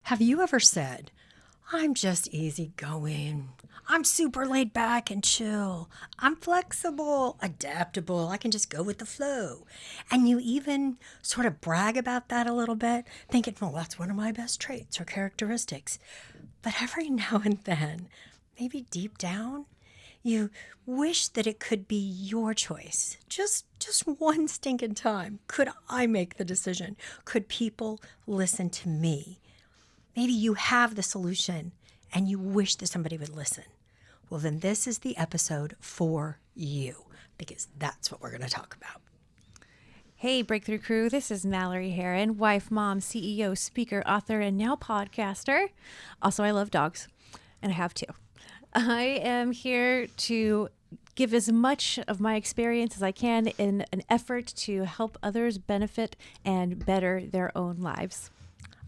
Have you ever said, I'm just easygoing. I'm super laid back and chill. I'm flexible, adaptable. I can just go with the flow. And you even sort of brag about that a little bit, thinking, well, that's one of my best traits or characteristics. But every now and then, maybe deep down, you wish that it could be your choice. Just one stinking time. Could I make the decision? Could people listen to me? Maybe you have the solution and you wish that somebody would listen. Well, then this is the episode for you, because that's what we're going to talk about. Hey, Breakthrough Crew, this is Mallory Heron, wife, mom, CEO, speaker, author, and now podcaster. Also, I love dogs, and I have two. I am here to give as much of my experience as I can in an effort to help others benefit and better their own lives.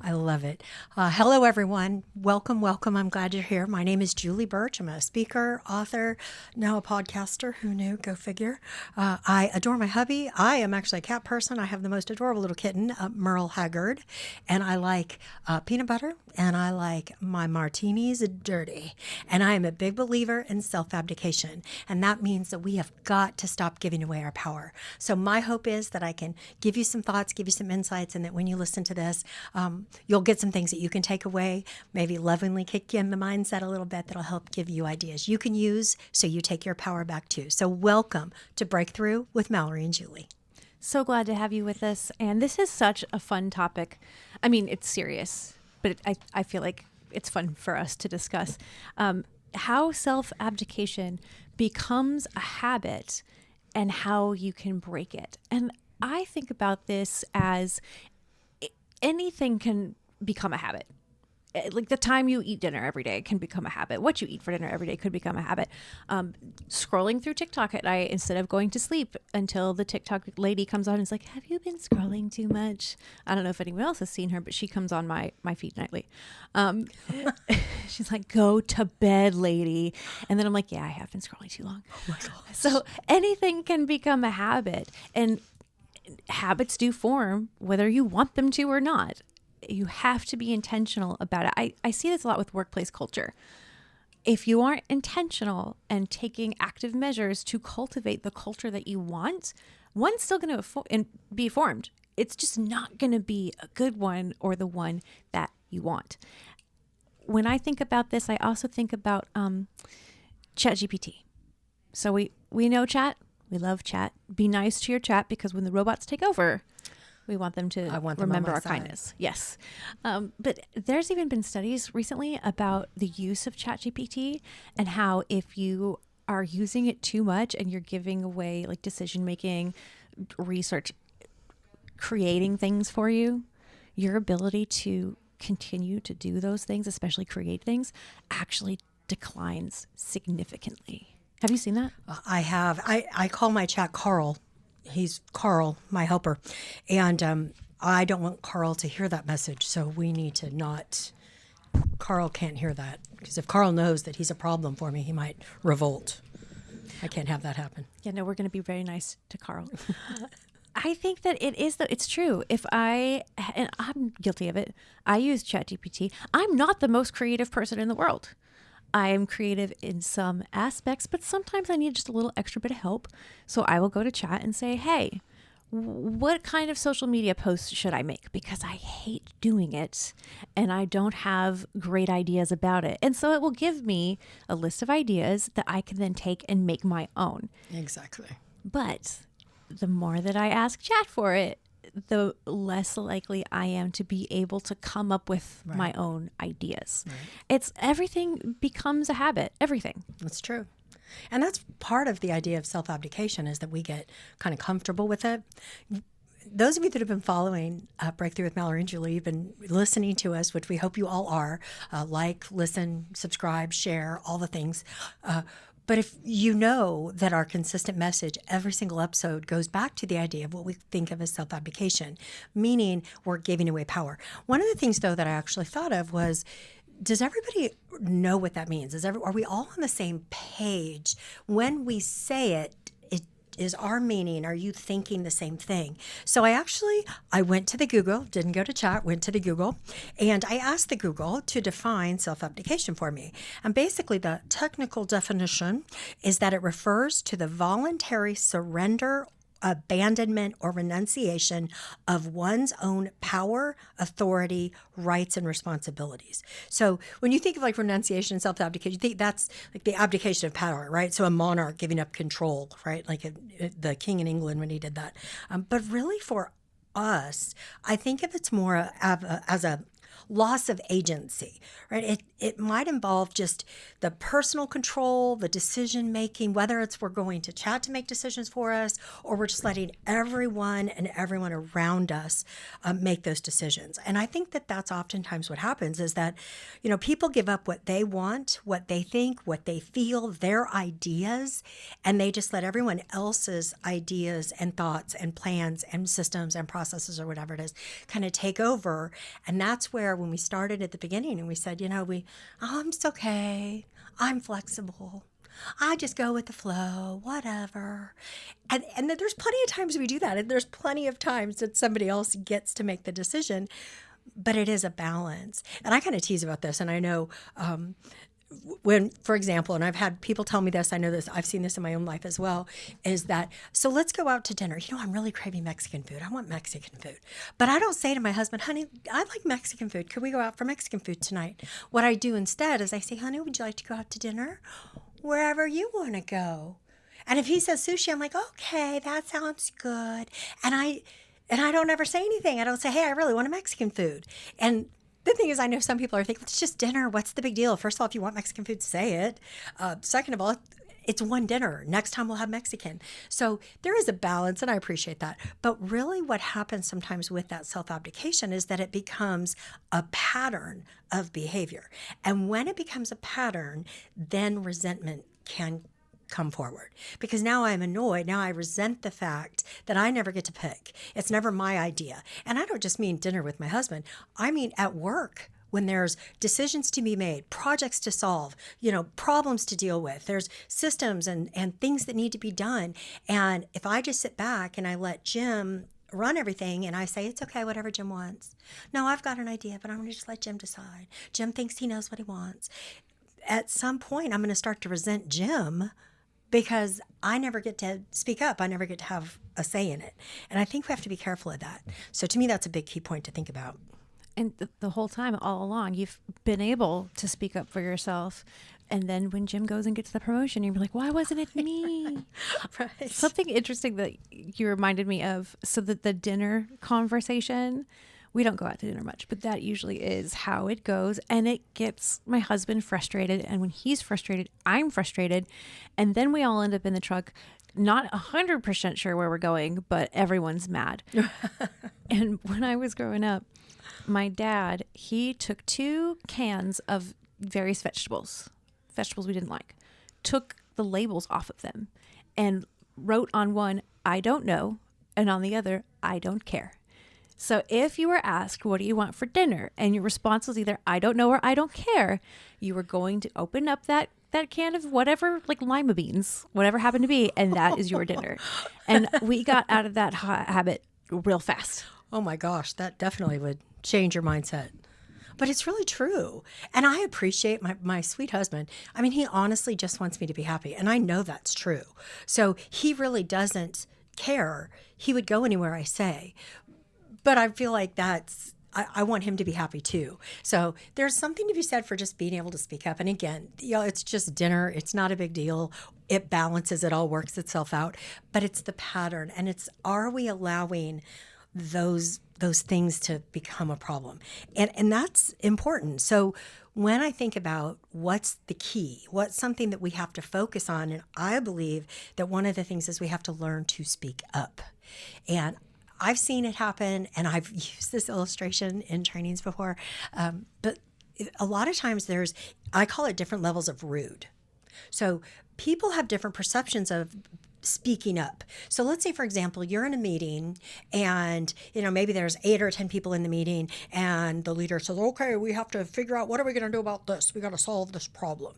I love it. Hello, everyone. Welcome, welcome. I'm glad you're here. My name is Julie Birch. I'm a speaker, author, now a podcaster. Who knew? Go figure. I adore my hubby. I am actually a cat person. I have the most adorable little kitten, Merle Haggard. And I like peanut butter, and I like my martinis dirty. And I am a big believer in self-abdication. And that means that we have got to stop giving away our power. So my hope is that I can give you some thoughts, give you some insights, and that when you listen to this, you'll get some things that you can take away, maybe lovingly kick you in the mindset a little bit that'll help give you ideas you can use so you take your power back too. So welcome to Breakthrough with Mallory and Julie. So glad to have you with us. And this is such a fun topic. I mean, it's serious, but I feel like it's fun for us to discuss how self-abdication becomes a habit and how you can break it. And I think about this as anything can become a habit. Like the time you eat dinner every day can become a habit. What you eat for dinner every day could become a habit. Scrolling through TikTok at night instead of going to sleep until the TikTok lady comes on and is like, have you been scrolling too much? I don't know if anyone else has seen her, but she comes on my feed nightly. She's like, go to bed, lady. And then I'm like, yeah, I have been scrolling too long. Oh my gosh. So anything can become a habit. And habits do form whether you want them to or not. You have to be intentional about it. I see this a lot with workplace culture. If you aren't intentional and taking active measures to cultivate the culture that you want, one's still going to be formed. It's just not going to be a good one or the one that you want. When I think about this, I also think about ChatGPT. So we know chat. We love chat. Be nice to your chat, because when the robots take over, we want them to remember our kindness. Yes. But there's even been studies recently about the use of ChatGPT and how if you are using it too much and you're giving away like decision making, research, creating things for you, your ability to continue to do those things, especially create things, actually declines significantly. Have you seen that? I have. I call my chat Carl. He's Carl, my helper. And I don't want Carl to hear that message. So we need to not. Carl can't hear that. Because if Carl knows that he's a problem for me, he might revolt. I can't have that happen. Yeah, no, we're going to be very nice to Carl. I think that it's true. And I'm guilty of it. I use ChatGPT. I'm not the most creative person in the world. I am creative in some aspects, but sometimes I need just a little extra bit of help. So I will go to chat and say, hey, what kind of social media posts should I make? Because I hate doing it and I don't have great ideas about it. And so it will give me a list of ideas that I can then take and make my own. Exactly. But the more that I ask chat for it, the less likely I am to be able to come up with my own ideas. Right. Everything becomes a habit, everything. That's true. And that's part of the idea of self-abdication, is that we get kind of comfortable with it. Those of you that have been following Breakthrough with Mallory and Julie, you've been listening to us, which we hope you all are. Like, listen, subscribe, share, all the things. But if you know that our consistent message every single episode goes back to the idea of what we think of as self-abdication, meaning we're giving away power. One of the things, though, that I actually thought of was, does everybody know what that means? Are we all on the same page? When we say it, is our meaning? Are you thinking the same thing? So I went to the Google, didn't go to chat, went to the Google, and I asked the Google to define self-abdication for me. And basically the technical definition is that it refers to the voluntary surrender, abandonment, or renunciation of one's own power, authority, rights, and responsibilities. So when you think of like renunciation and self-abdication, you think that's like the abdication of power, right? So a monarch giving up control, right? Like the king in England when he did that. But really for us, I think of it's more as a loss of agency, right? It might involve just the personal control, the decision making, whether it's we're going to chat to make decisions for us, or we're just letting everyone around us make those decisions. And I think that that's oftentimes what happens is that, people give up what they want, what they think, what they feel, their ideas, and they just let everyone else's ideas and thoughts and plans and systems and processes or whatever it is kind of take over. And that's where when we started at the beginning and we said, it's okay. I'm flexible. I just go with the flow, whatever. And then there's plenty of times we do that. And there's plenty of times that somebody else gets to make the decision. But it is a balance. And I kind of tease about this. And I know when, for example, and I've had people tell me this, I know this, I've seen this in my own life as well, is that, so let's go out to dinner. I'm really craving Mexican food. I want Mexican food. But I don't say to my husband, honey, I like Mexican food. Could we go out for Mexican food tonight? What I do instead is I say, honey, would you like to go out to dinner? Wherever you want to go. And if he says sushi, I'm like, okay, that sounds good. And I don't ever say anything. I don't say, hey, I really want a Mexican food. And the thing is, I know some people are thinking, it's just dinner. What's the big deal? First of all, if you want Mexican food, say it. Second of all, it's one dinner. Next time we'll have Mexican. So there is a balance, and I appreciate that. But really what happens sometimes with that self-abdication is that it becomes a pattern of behavior. And when it becomes a pattern, then resentment can come forward, because now I'm annoyed. Now I resent the fact that I never get to pick. It's never my idea. And I don't just mean dinner with my husband. I mean at work, when there's decisions to be made, projects to solve, problems to deal with, there's systems and things that need to be done. And if I just sit back and I let Jim run everything and I say, it's okay, whatever Jim wants. No, I've got an idea, but I'm going to just let Jim decide. Jim thinks he knows what he wants. At some point, I'm going to start to resent Jim because I never get to speak up. I never get to have a say in it. And I think we have to be careful of that. So to me, that's a big key point to think about. And the whole time, all along, you've been able to speak up for yourself. And then when Jim goes and gets the promotion, you're like, why wasn't it me? Right. Something interesting that you reminded me of. So that the dinner conversation, we don't go out to dinner much, but that usually is how it goes. And it gets my husband frustrated. And when he's frustrated, I'm frustrated. And then we all end up in the truck, not 100% sure where we're going, but everyone's mad. And when I was growing up, my dad, he took 2 cans of various vegetables we didn't like, took the labels off of them, and wrote on one, I don't know, and on the other, I don't care. So if you were asked, what do you want for dinner? And your response was either, I don't know or I don't care, you were going to open up that can of whatever, like lima beans, whatever happened to be, and that is your dinner. And we got out of that habit real fast. Oh my gosh, that definitely would change your mindset. But it's really true. And I appreciate my sweet husband. I mean, he honestly just wants me to be happy. And I know that's true. So he really doesn't care. He would go anywhere I say. But I feel like I want him to be happy too. So there's something to be said for just being able to speak up. And again, it's just dinner. It's not a big deal. It balances, it all works itself out. But it's the pattern. And are we allowing those things to become a problem? And that's important. So when I think about what's the key, what's something that we have to focus on, and I believe that one of the things is we have to learn to speak up. And I've seen it happen, and I've used this illustration in trainings before, but a lot of times I call it different levels of rude. So people have different perceptions of speaking up. So let's say, for example, you're in a meeting and, maybe there's 8 or 10 people in the meeting and the leader says, okay, we have to figure out what are we going to do about this? We got to solve this problem.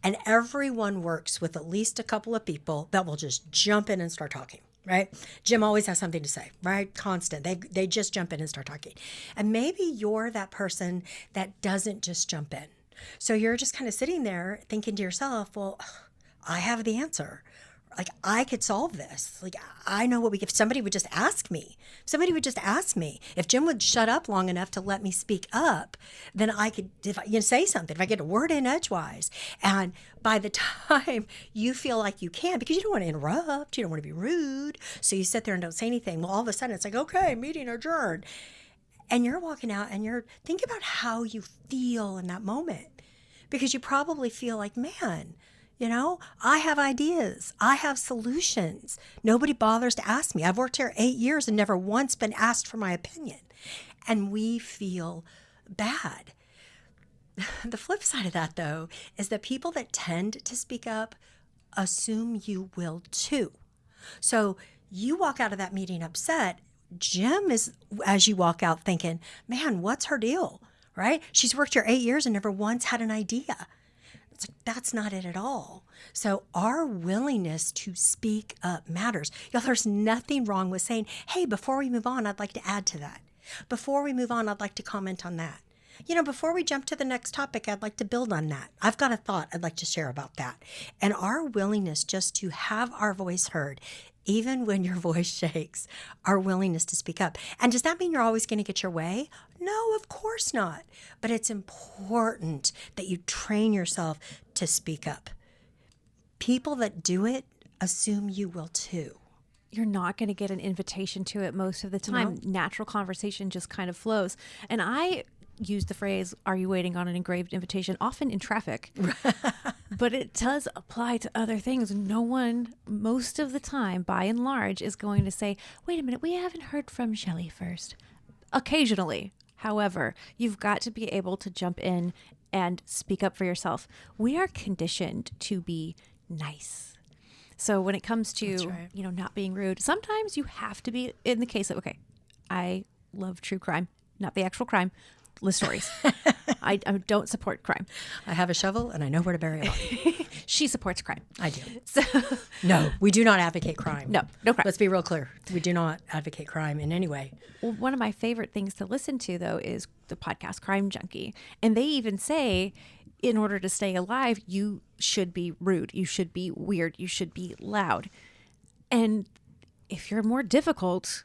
And everyone works with at least a couple of people that will just jump in and start talking. Right? Jim always has something to say, right? Constant. They just jump in and start talking. And maybe you're that person that doesn't just jump in. So you're just kind of sitting there thinking to yourself, well, I have the answer. Like, I could solve this. Like, I know if somebody would just ask me. If Jim would shut up long enough to let me speak up, then I could, say something, if I get a word in edgewise. And by the time you feel like you can, because you don't want to interrupt, you don't want to be rude, so you sit there and don't say anything. Well, all of a sudden it's like, okay, meeting adjourned. And you're walking out and you're thinking about how you feel in that moment. Because you probably feel like, man, I have ideas. I have solutions. Nobody bothers to ask me. I've worked here 8 years and never once been asked for my opinion. And we feel bad. The flip side of that, though, is that people that tend to speak up assume you will too. So you walk out of that meeting upset. Jim is, as you walk out, thinking, man, what's her deal? Right? She's worked here 8 years and never once had an idea. It's like, that's not it at all. So our willingness to speak up matters. There's nothing wrong with saying, hey, before we move on, I'd like to add to that. Before we move on, I'd like to comment on that. Before we jump to the next topic, I'd like to build on that. I've got a thought I'd like to share about that. And our willingness just to have our voice heard, even when your voice shakes, our willingness to speak up. And does that mean you're always going to get your way? No, of course not. But it's important that you train yourself to speak up. People that do it assume you will too. You're not going to get an invitation to it most of the time. No. Natural conversation just kind of flows. And I use the phrase, are you waiting on an engraved invitation, often in traffic. But it does apply to other things. No one, most of the time, by and large, is going to say, wait a minute, we haven't heard from Shelley first. Occasionally. However, you've got to be able to jump in and speak up for yourself. We are conditioned to be nice. So when it comes to, not being rude, sometimes you have to be, in the case of, I love true crime, not the actual crime, list stories. I don't support crime. I have a shovel and I know where to bury it. She supports crime. I do. So, no, we do not advocate crime. No crime. Let's be real clear. We do not advocate crime in any way. Well, one of my favorite things to listen to, though, is the podcast Crime Junkie. And they even say, in order to stay alive, you should be rude. You should be weird. You should be loud. And if you're more difficult,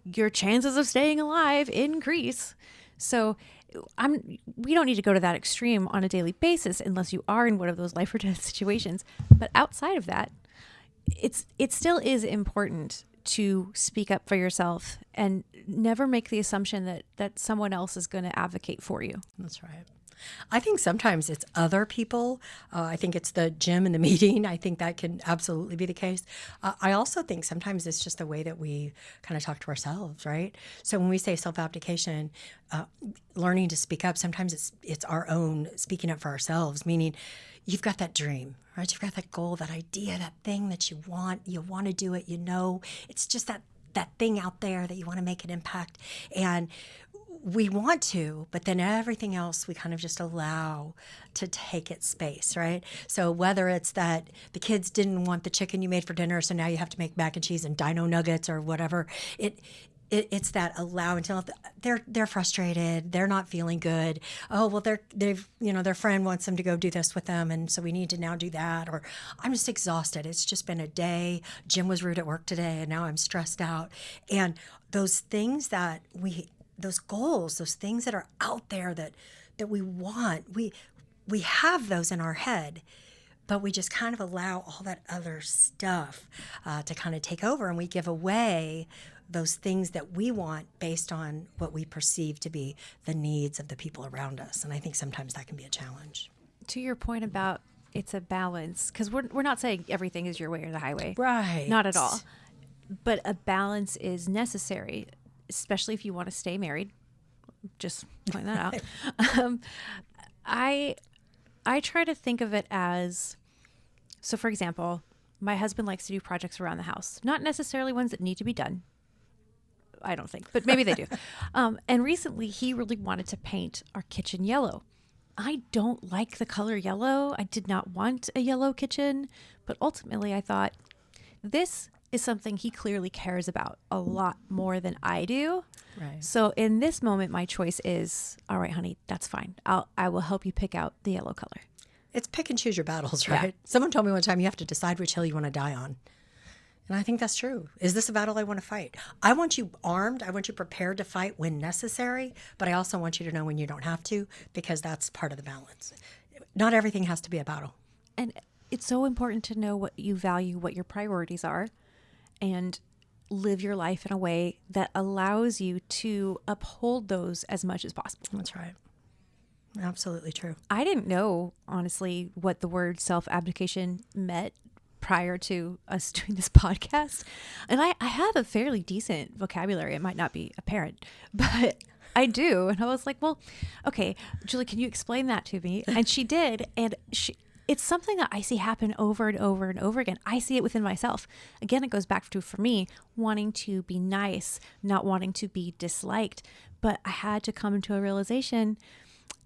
your chances of staying alive increase. So we don't need to go to that extreme on a daily basis unless you are in one of those life or death situations. But outside of that, it still is important to speak up for yourself and never make the assumption that someone else is going to advocate for you. That's right. I think sometimes it's other people. I think it's the Jim in the meeting. I think that can absolutely be the case. I also think sometimes it's just the way that we kind of talk to ourselves, right? So when we say self-abdication, learning to speak up, sometimes it's our own speaking up for ourselves, meaning you've got that dream, right? You've got that goal, that idea, that thing that you want to do it, it's just that thing out there that you want to make an impact. And we want to, but then everything else we kind of just allow to take its space, right? So whether it's that the kids didn't want the chicken you made for dinner, so now you have to make mac and cheese and dino nuggets or whatever, it's that allow until they're frustrated, they're not feeling good. Oh, well, their friend wants them to go do this with them, and so we need to now do that. Or I'm just exhausted. It's just been a day. Jim was rude at work today, and now I'm stressed out. And those things those goals, those things that are out there that we want, we have those in our head, but we just kind of allow all that other stuff to kind of take over, and we give away those things that we want based on what we perceive to be the needs of the people around us. And I think sometimes that can be a challenge. To your point about it's a balance, because we're not saying everything is your way or the highway. Right. Not at all. But a balance is necessary, especially if you want to stay married. Just point that out. I try to think of it as, so for example, my husband likes to do projects around the house, not necessarily ones that need to be done. I don't think, but maybe they do. And recently he really wanted to paint our kitchen yellow. I don't like the color yellow. I did not want a yellow kitchen, but ultimately I thought this is something he clearly cares about a lot more than I do. Right. So in this moment, my choice is, all right, honey, that's fine. I will help you pick out the yellow color. It's pick and choose your battles, right? Yeah. Someone told me one time you have to decide which hill you want to die on. And I think that's true. Is this a battle I want to fight? I want you armed. I want you prepared to fight when necessary, but I also want you to know when you don't have to, because that's part of the balance. Not everything has to be a battle. And it's so important to know what you value, what your priorities are, and live your life in a way that allows you to uphold those as much as possible. That's right. Absolutely true. I didn't know, honestly, what the word self-abdication meant prior to us doing this podcast. And I have a fairly decent vocabulary. It might not be apparent, but I do. And I was like, well, okay, Julie, can you explain that to me? And she did. And it's something that I see happen over and over and over again. I see it within myself. Again, it goes back to, for me, wanting to be nice, not wanting to be disliked. But I had to come into a realization,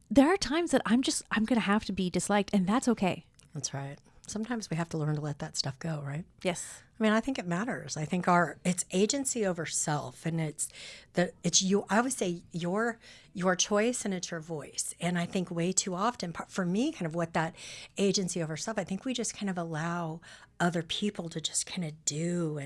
there are times that I'm going to have to be disliked, and that's okay. That's right. Sometimes we have to learn to let that stuff go, right? Yes. I mean, I think it matters. I think it's agency over self, and it's you. I would say your choice, and it's your voice. And I think way too often, for me, kind of what that agency over self, I think we just kind of allow other people to just kind of do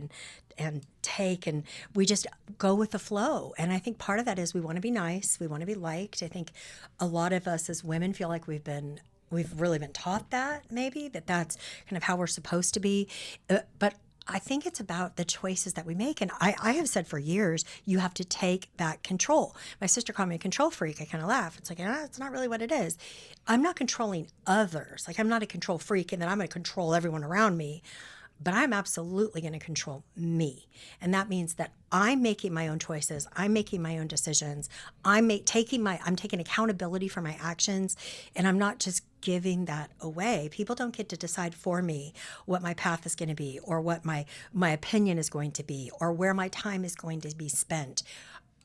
and take, and we just go with the flow. And I think part of that is we want to be nice, we want to be liked. I think a lot of us as women feel like we've really been taught that, maybe that's kind of how we're supposed to be. But I think it's about the choices that we make. And I have said for years, you have to take back control. My sister called me a control freak. I kind of laugh. It's like, it's not really what it is. I'm not controlling others. Like, I'm not a control freak and then I'm going to control everyone around me. But I'm absolutely going to control me. And that means that I'm making my own choices. I'm making my own decisions. I'm taking accountability for my actions. And I'm not just giving that away. People don't get to decide for me what my path is going to be, or what my opinion is going to be, or where my time is going to be spent.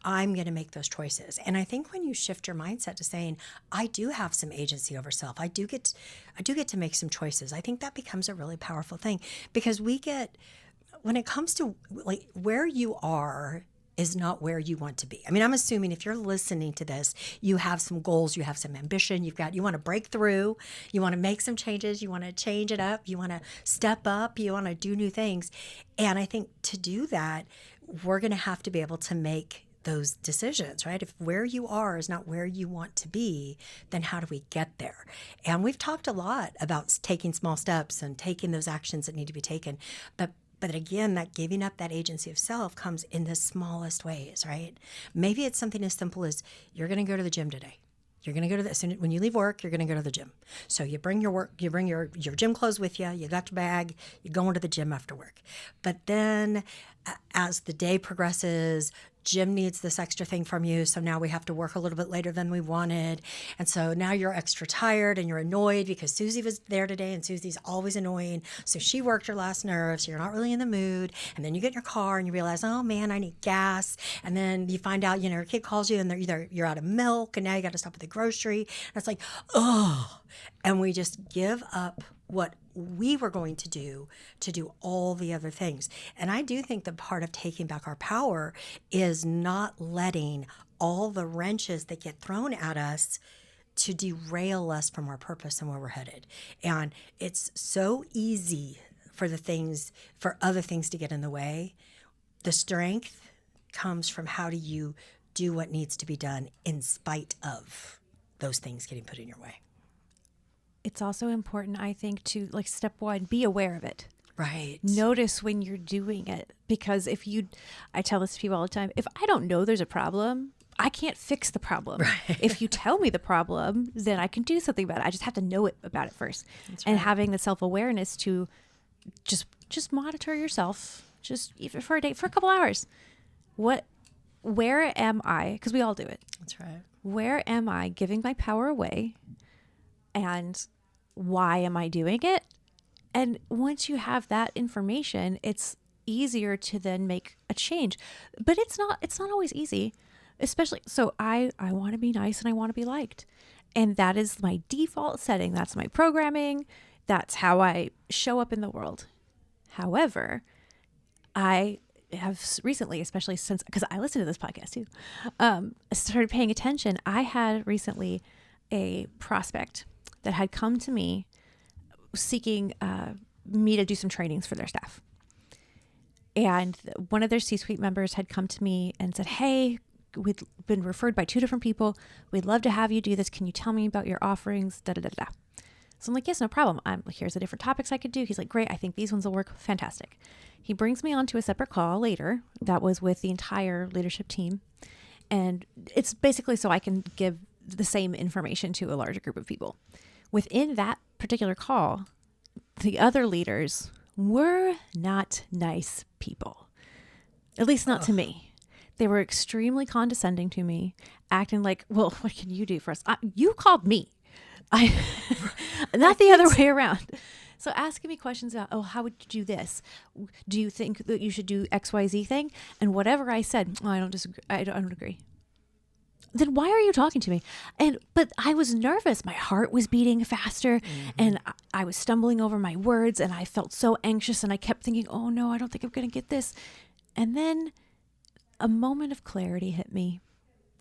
I'm going to make those choices. And I think when you shift your mindset to saying, I do have some agency over self, I do get to make some choices, I think that becomes a really powerful thing, because when it comes to like where you are is not where you want to be. I mean, I'm assuming if you're listening to this, you have some goals, you have some ambition, you want to break through, you want to make some changes, you want to change it up, you want to step up, you want to do new things. And I think to do that, we're going to have to be able to make those decisions, right? If where you are is not where you want to be, then how do we get there? And we've talked a lot about taking small steps and taking those actions that need to be taken. But again, that giving up that agency of self comes in the smallest ways, right? Maybe it's something as simple as you're going to go to the gym today. You're going to go to when you leave work, you're going to go to the gym. So you bring your gym clothes with you. You got your bag. You're going to the gym after work. But then as the day progresses, Jim needs this extra thing from you. So now we have to work a little bit later than we wanted. And so now you're extra tired and you're annoyed because Susie was there today, and Susie's always annoying. So she worked your last nerve. So you're not really in the mood. And then you get in your car and you realize, oh man, I need gas. And then you find out, your kid calls you and you're out of milk, and now you got to stop at the grocery. And it's like, oh, and we just give up what we were going to do all the other things. And I do think that part of taking back our power is not letting all the wrenches that get thrown at us to derail us from our purpose and where we're headed. And it's so easy for other things to get in the way. The strength comes from how do you do what needs to be done in spite of those things getting put in your way. It's also important, I think, to step one, be aware of it. Right. Notice when you're doing it. Because I tell this to people all the time, if I don't know there's a problem, I can't fix the problem. Right. If you tell me the problem, then I can do something about it. I just have to know about it first. That's and right. having the self-awareness to just monitor yourself, just even for a day, for a couple hours. Where am I? Because we all do it. That's right. Where am I giving my power away? And why am I doing it? And once you have that information, it's easier to then make a change. But it's not always easy. Especially so I want to be nice and I want to be liked. And that is my default setting. That's my programming. That's how I show up in the world. However, I have recently, especially since, because I listen to this podcast too, started paying attention. I had recently a prospect that had come to me seeking me to do some trainings for their staff. And one of their C-suite members had come to me and said, hey, we've been referred by 2 different people. We'd love to have you do this. Can you tell me about your offerings? Da, da, da, da. So I'm like, yes, no problem. Here's the different topics I could do. He's like, great. I think these ones will work. Fantastic. He brings me onto a separate call later that was with the entire leadership team. And it's basically so I can give the same information to a larger group of people. Within that particular call, the other leaders were not nice people, at least not to me. They were extremely condescending to me, acting like, well, what can you do for us? You called me. Not the other way around. So asking me questions about, oh, how would you do this? Do you think that you should do XYZ thing? And whatever I said, oh, I don't disagree. I don't agree. Then why are you talking to me? But I was nervous. My heart was beating faster and I was stumbling over my words and I felt so anxious and I kept thinking, oh no, I don't think I'm going to get this. And then a moment of clarity hit me.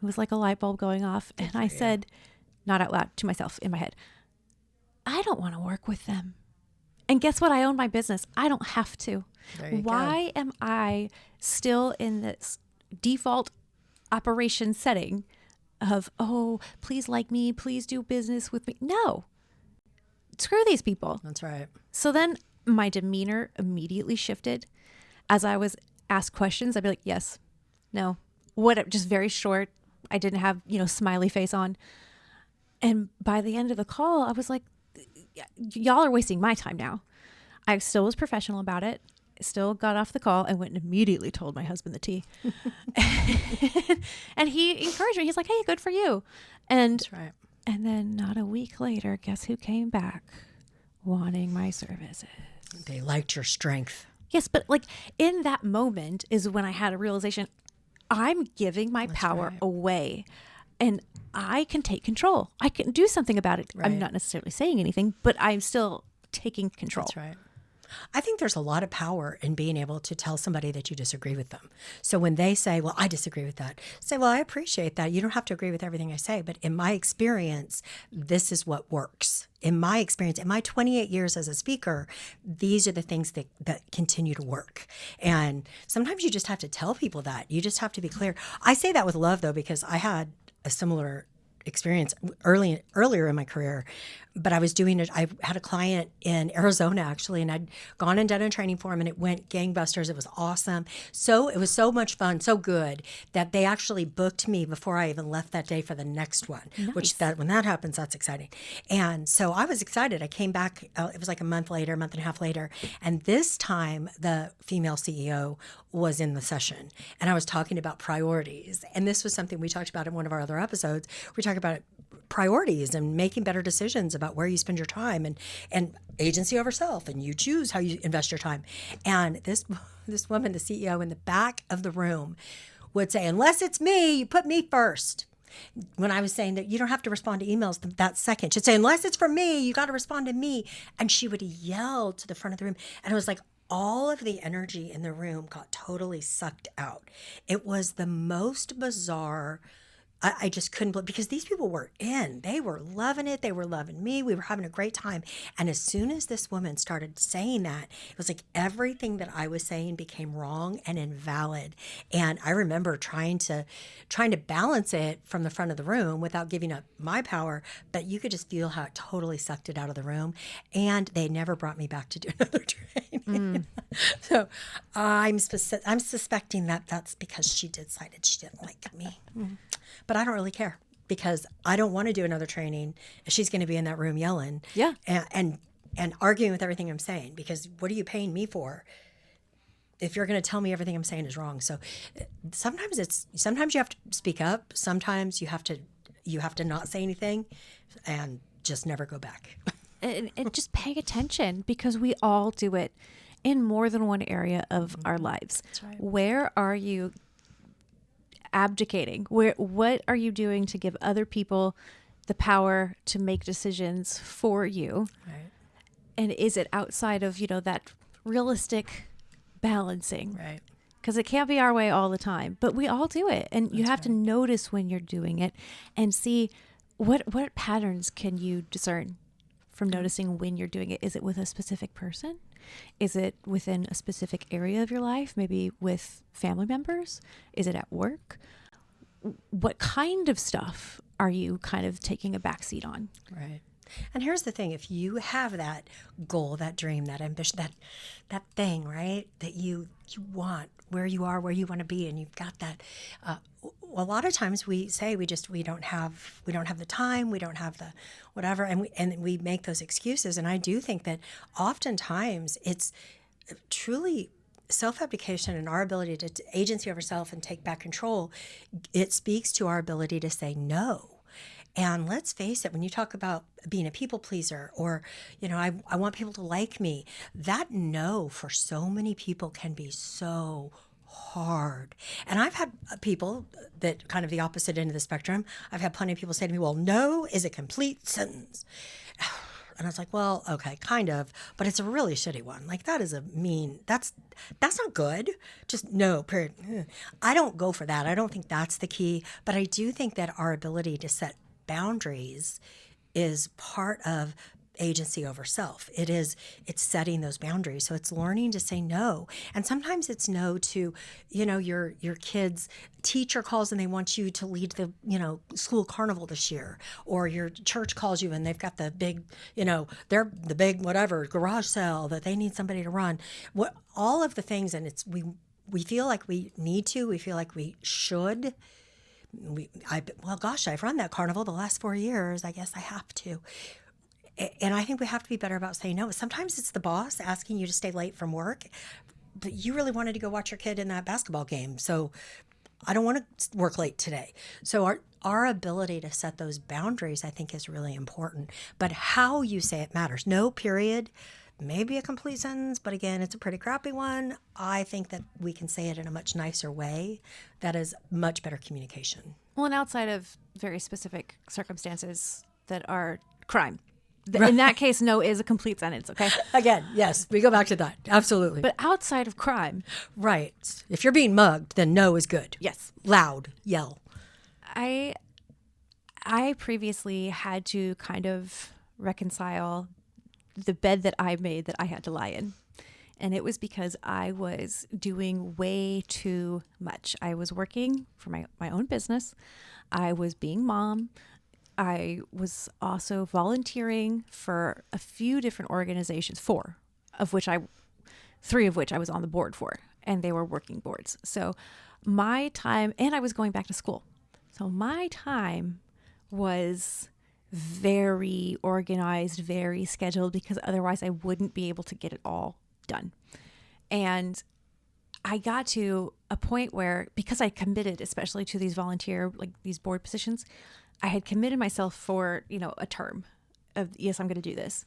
It was like a light bulb going off. And I said, not out loud, to myself in my head, I don't want to work with them. And guess what? I own my business. I don't have to. Why am I still in this default operation setting of, oh, please like me, please do business with me? No. Screw these people. That's right. So then my demeanor immediately shifted. As I was asked questions, I'd be like, yes, no, what, just very short. I didn't have, smiley face on. And by the end of the call, I was like, y'all are wasting my time now. I still was professional about it. Still got off the call and went and immediately told my husband the tea. And he encouraged me. He's like, hey, good for you. And that's right. And then not a week later, guess who came back wanting my services? They liked your strength. Yes, but like in that moment is when I had a realization, I'm giving my power away and I can take control. I can do something about it. Right. I'm not necessarily saying anything, but I'm still taking control. That's right. I think there's a lot of power in being able to tell somebody that you disagree with them. So when they say, well, I disagree with that, say, well, I appreciate that. You don't have to agree with everything I say, but in my experience, this is what works. In my experience, in my 28 years as a speaker, these are the things that continue to work. And sometimes you just have to tell people that. You just have to be clear. I say that with love, though, because I had a similar experience earlier in my career, but I was doing it. I had a client in Arizona actually, and I'd gone and done a training for him, and it went gangbusters. It was awesome. So it was so much fun, so good that they actually booked me before I even left that day for the next one. Nice. When that happens, that's exciting. And so I was excited. I came back. It was like a month and a half later, and this time the female CEO was in the session, and I was talking about priorities. And this was something we talked about in one of our other episodes. We talked about priorities and making better decisions about where you spend your time and agency over self, and you choose how you invest your time. And this woman, the CEO in the back of the room, would say, unless it's me, you put me first. When I was saying that you don't have to respond to emails that second, she'd say, unless it's for me, you got to respond to me. And she would yell to the front of the room. And it was like all of the energy in the room got totally sucked out. It was the most bizarre. I just couldn't believe, because these people were in. They were loving it. They were loving me. We were having a great time. And as soon as this woman started saying that, it was like everything that I was saying became wrong and invalid. And I remember trying to balance it from the front of the room without giving up my power. But you could just feel how it totally sucked it out of the room. And they never brought me back to do another training. So I'm suspecting that that's because she decided she didn't like me. But I don't really care, because I don't want to do another training if she's going to be in that room yelling and arguing with everything I'm saying, because what are you paying me for if you're going to tell me everything I'm saying is wrong? So sometimes you have to speak up. Sometimes you have to not say anything and just never go back. and just paying attention, because we all do it in more than one area of our lives. That's right. Where are you abdicating? What are you doing to give other people the power to make decisions for you? Right. And is it outside of, that realistic balancing? Right. Because it can't be our way all the time, but we all do it. And you have to notice when you're doing it and see what patterns can you discern from noticing when you're doing it. Is it with a specific person? Is it within a specific area of your life? Maybe with family members? Is it at work? What kind of stuff are you kind of taking a backseat on? Right. And here's the thing, if you have that goal, that dream, that ambition, that thing, right, that you want, where you are, where you want to be, and you've got that, a lot of times we say we don't have the time, we don't have the whatever, and we make those excuses. And I do think that oftentimes it's truly self-abdication and our ability to agency over self and take back control. It speaks to our ability to say no. And let's face it, when you talk about being a people pleaser or, I want people to like me, that no for so many people can be so hard. And I've had people that kind of the opposite end of the spectrum. I've had plenty of people say to me, well, no is a complete sentence. And I was like, well, okay, kind of, but it's a really shitty one. Like that is that's not good. Just no, period. I don't go for that. I don't think that's the key, but I do think that our ability to set boundaries is part of agency over self. It's setting those boundaries. So it's learning to say no. And sometimes it's no to, your kid's teacher calls and they want you to lead the, school carnival this year, or your church calls you and they've got the big, they're the big whatever garage sale that they need somebody to run. All of the things, and we feel like we need to, we feel like we should. I've run that carnival the last 4 years. I guess I have to. And I think we have to be better about saying no. Sometimes it's the boss asking you to stay late from work, but you really wanted to go watch your kid in that basketball game. So I don't want to work late today. So our ability to set those boundaries, I think, is really important. But how you say it matters. No, period. Maybe a complete sentence, but again, it's a pretty crappy one. I think that we can say it in a much nicer way. That is much better communication. Well, and outside of very specific circumstances that are crime. In that case, no is a complete sentence, okay? Again, yes, we go back to that. Absolutely. But outside of crime. Right. If you're being mugged, then no is good. Yes. Loud, yell. I previously had to kind of reconcile the bed that I made that I had to lie in. And it was because I was doing way too much. I was working for my own business. I was being mom. I was also volunteering for a few different organizations, 3 of which I was on the board for, and they were working boards. So my time, and I was going back to school. So my time was very organized, very scheduled, because otherwise I wouldn't be able to get it all done. And I got to a point where, because I committed, especially to these volunteer, like these board positions, I had committed myself for, a term of, yes, I'm going to do this.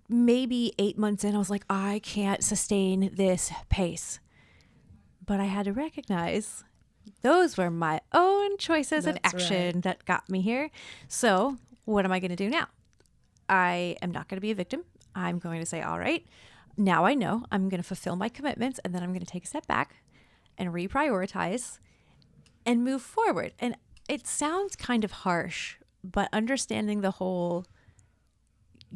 Maybe 8 months in, I was like, I can't sustain this pace. But I had to recognize those were my own choices and action that got me here. So what am I going to do now? I am not going to be a victim. I'm going to say, all right, now I know I'm going to fulfill my commitments, and then I'm going to take a step back and reprioritize and move forward. And it sounds kind of harsh, but understanding the whole,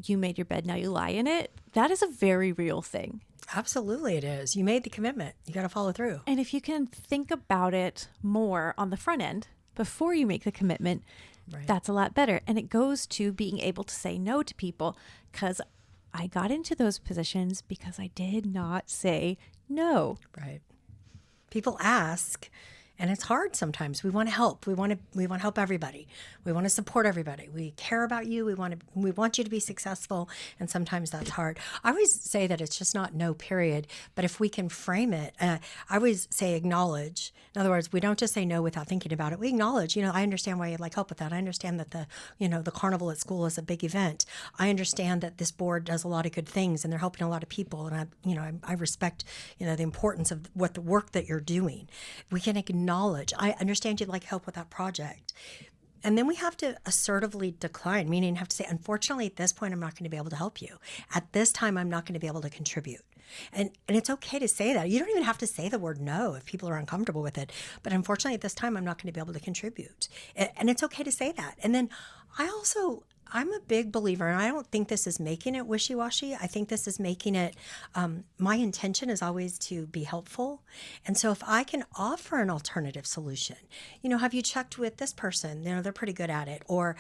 you made your bed, now you lie in it, that is a very real thing. Absolutely it is. You made the commitment. You got to follow through. And if you can think about it more on the front end before you make the commitment, right, that's a lot better. And it goes to being able to say no to people, because I got into those positions because I did not say no. Right. People ask, And it's hard sometimes. We want to help. We want to help everybody. We want to support everybody. We care about you. We want you to be successful. And sometimes that's hard. I always say that it's just not no, period. But if we can frame it, I always say acknowledge. In other words, we don't just say no without thinking about it. We acknowledge, I understand why you'd like help with that. I understand that the carnival at school is a big event. I understand that this board does a lot of good things and they're helping a lot of people. And I respect, the importance of what the work that you're doing. We can acknowledge, I understand you'd like help with that project. And then we have to assertively decline, meaning have to say, unfortunately, at this point, I'm not going to be able to help you. At this time, I'm not going to be able to contribute. And it's okay to say that. You don't even have to say the word no if people are uncomfortable with it. But unfortunately, at this time, I'm not going to be able to contribute. And it's okay to say that. And then I'm a big believer, and I don't think this is making it wishy-washy. I think this is making it, my intention is always to be helpful. And so if I can offer an alternative solution, have you checked with this person? They're pretty good at it. Or,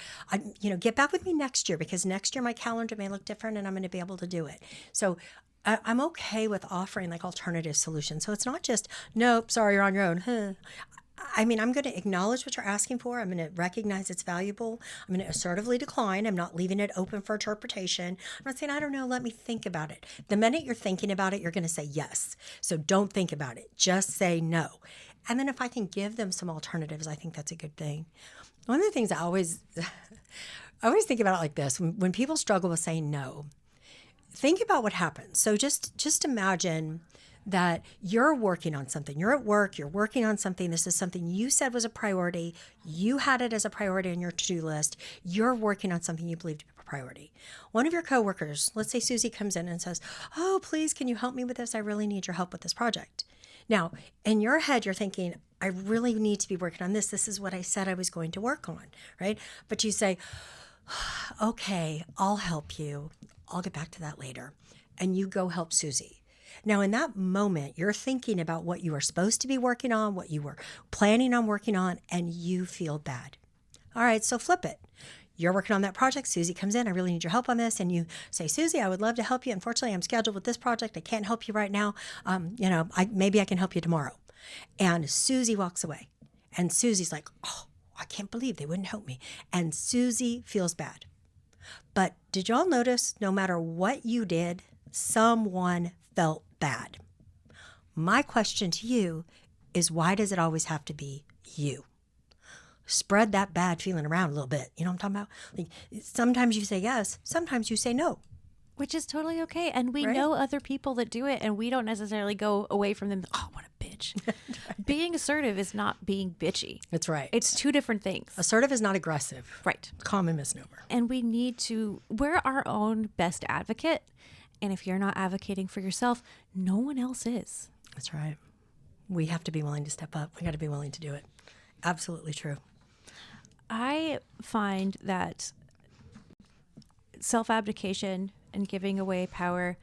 get back with me next year because next year my calendar may look different and I'm going to be able to do it. So I'm okay with offering like alternative solutions. So it's not just, nope, sorry, you're on your own. I'm going to acknowledge what you're asking for. I'm going to recognize it's valuable. I'm going to assertively decline. I'm not leaving it open for interpretation. I'm not saying, I don't know, let me think about it. The minute you're thinking about it, you're going to say yes. So don't think about it. Just say no. And then if I can give them some alternatives, I think that's a good thing. One of the things I always think about it like this. When people struggle with saying no, think about what happens. So just imagine that you're working on something. You're at work, you're working on something. This is something you said was a priority. You had it as a priority on your to-do list. You're working on something you believe to be a priority. One of your coworkers, let's say Susie, comes in and says, oh, please, can you help me with this? I really need your help with this project. Now, in your head, you're thinking, I really need to be working on this. This is what I said I was going to work on, right? But you say, okay, I'll help you. I'll get back to that later. And you go help Susie. Now, in that moment, you're thinking about what you were supposed to be working on, what you were planning on working on, and you feel bad. All right, so flip it. You're working on that project. Susie comes in. I really need your help on this. And you say, Susie, I would love to help you. Unfortunately, I'm scheduled with this project. I can't help you right now. Maybe I can help you tomorrow. And Susie walks away. And Susie's like, oh, I can't believe they wouldn't help me. And Susie feels bad. But did y'all notice no matter what you did, someone felt bad? My question to you is, why does it always have to be you? Spread that bad feeling around a little bit. You know what I'm talking about? Like, sometimes you say yes, sometimes you say no. Which is totally okay. And we Right? know other people that do it, and we don't necessarily go away from them. Oh, what a bitch. Being assertive is not being bitchy. That's right. It's two different things. Assertive is not aggressive. Right. Common misnomer. And we're our own best advocate. And if you're not advocating for yourself, no one else is. That's right. We have to be willing to step up. We got to be willing to do it. Absolutely true. I find that self-abdication and giving away power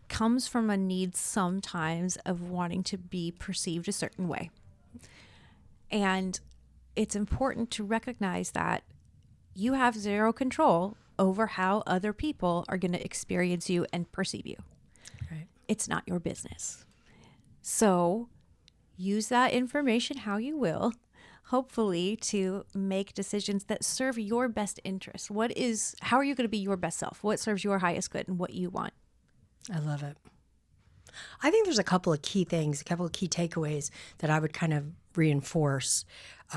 comes from a need sometimes of wanting to be perceived a certain way. And it's important to recognize that you have zero control over how other people are going to experience you and perceive you. Right. It's not your business. So use that information how you will, hopefully to make decisions that serve your best interest. How are you going to be your best self? What serves your highest good and what you want? I love it. I think there's a couple of key things, a couple of key takeaways that I would kind of reinforce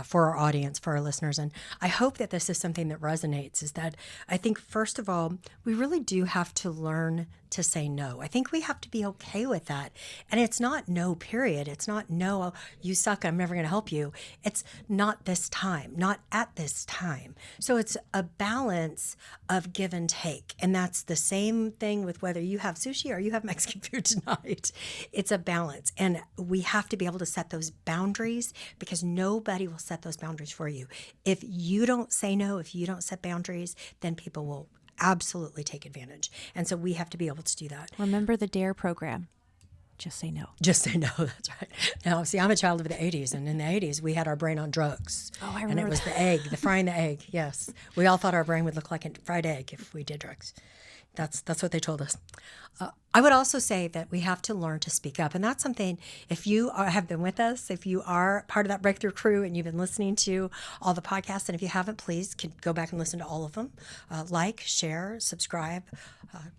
for our audience, for our listeners. And I hope that this is something that resonates, is that I think, first of all, we really do have to learn to say no. I think we have to be okay with that. And it's not no, period. It's not no, oh, you suck, I'm never going to help you. It's not this time, not at this time. So it's a balance of give and take. And that's the same thing with whether you have sushi or you have Mexican food tonight. It's a balance. And we have to be able to set those boundaries, because nobody will set those boundaries for you. If you don't say no, if you don't set boundaries, then people will absolutely take advantage. And so we have to be able to do that. Remember the DARE program. Just say no. Just say no. That's right. Now, see, I'm a child of the 80s, and in the 80s, we had our brain on drugs. Oh, I remember And it was that. the egg, the frying the egg. Yes. We all thought our brain would look like a fried egg if we did drugs. That's what they told us. I would also say that we have to learn to speak up. And that's something, if you have been with us, if you are part of that breakthrough crew and you've been listening to all the podcasts, and if you haven't, please go back and listen to all of them. Like, share, subscribe,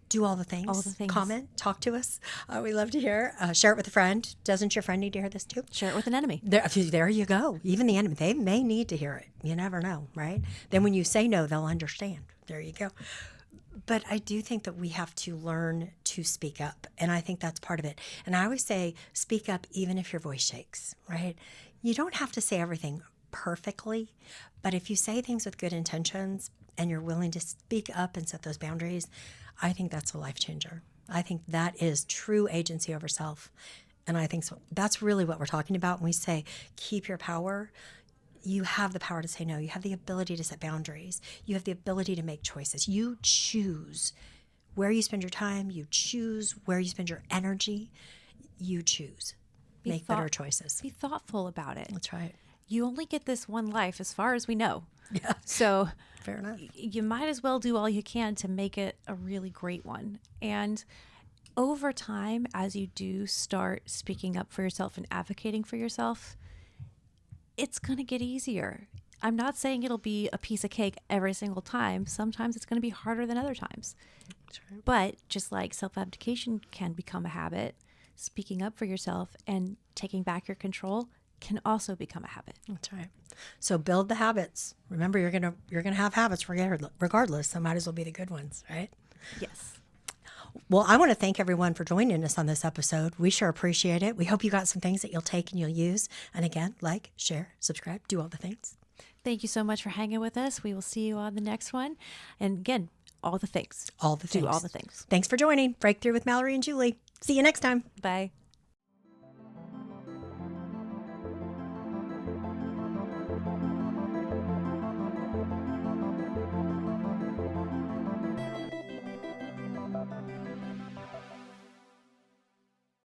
do all the things. All the things. Comment, talk to us. We love to hear. Share it with a friend. Doesn't your friend need to hear this too? Share it with an enemy. There you go. Even the enemy, they may need to hear it. You never know, right? Then when you say no, they'll understand. There you go. But I do think that we have to learn to speak up. And I think that's part of it. And I always say, speak up even if your voice shakes, right? You don't have to say everything perfectly, but if you say things with good intentions and you're willing to speak up and set those boundaries, I think that's a life changer. I think that is true agency over self. And I think so. That's really what we're talking about when we say, keep your power. You have the power to say no. You have the ability to set boundaries. You have the ability to make choices. You choose where you spend your time. You choose where you spend your energy. You choose. Make better choices. Be thoughtful about it. That's right. You only get this one life as far as we know. Yeah. So fair enough. You might as well do all you can to make it a really great one. And over time, as you do start speaking up for yourself and advocating for yourself, it's going to get easier. I'm not saying it'll be a piece of cake every single time. Sometimes it's going to be harder than other times. Right. But just like self-abdication can become a habit, speaking up for yourself and taking back your control can also become a habit. That's right. So build the habits. Remember, you're gonna have habits regardless. So might as well be the good ones, right? Yes. Well, I want to thank everyone for joining us on this episode. We sure appreciate it. We hope you got some things that you'll take and you'll use. And again, like, share, subscribe, do all the things. Thank you so much for hanging with us. We will see you on the next one. And again, all the things. All the things. Do all the things. Thanks for joining Breakthrough with Mallory and Julie. See you next time. Bye.